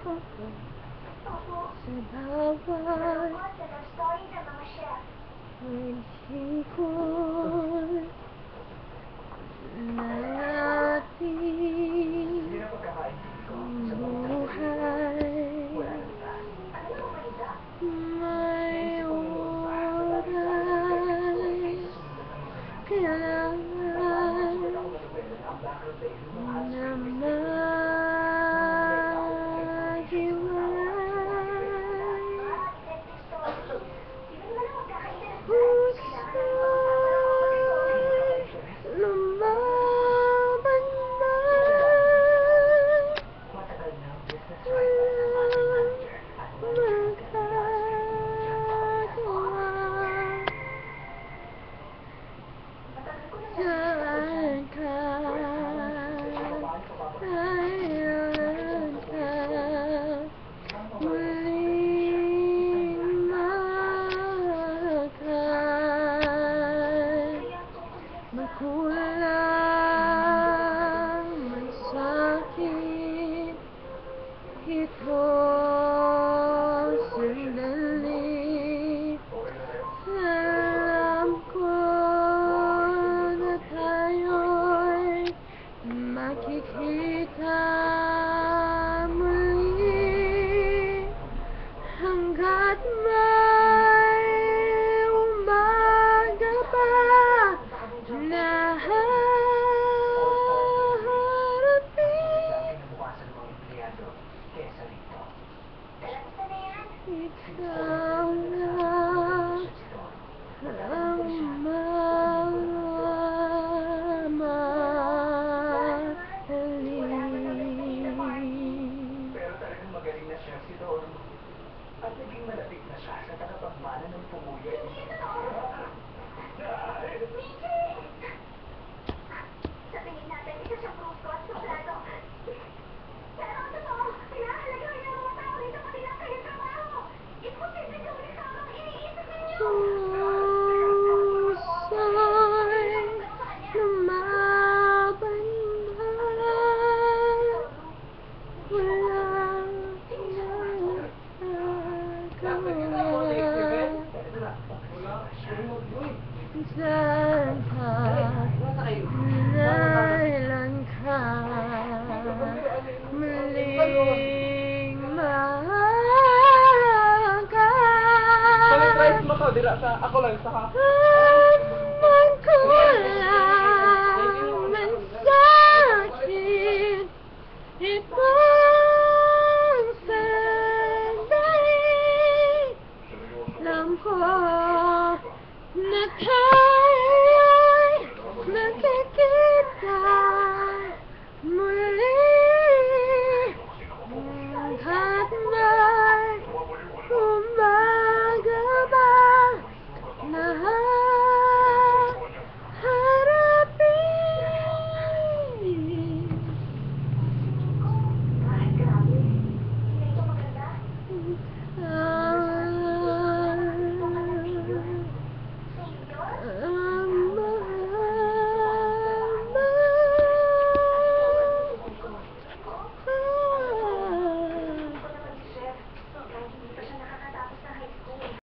Sa bawat pag-ikot na ating buhay, may oras kailangan na lumaban man, walang magagawa. Saan ka? Kailan ka muling magkulang, may sakit ito sandali. Alam ko na tayo'y makikita muli hanggat may umaga pa na haharapin. Ikaw na ang mamahalin. Pero talagang magaling na siya si Don. At naging malapit na siya sa tagapagmana ng pumuyay. Sa tingin natin, isa siyang brusko at suplado. Pero ang totoo, pinahalagaan niya ang mga tao rito pati lang kanyang trabaho. Imposible gawin sa mga iniisip ninyo. Pusa'y lumaban man, walang magagawa. Saan ka? Kailan ka muling Ako lang sa magkulang ng sakit itong sandali. Alam ko na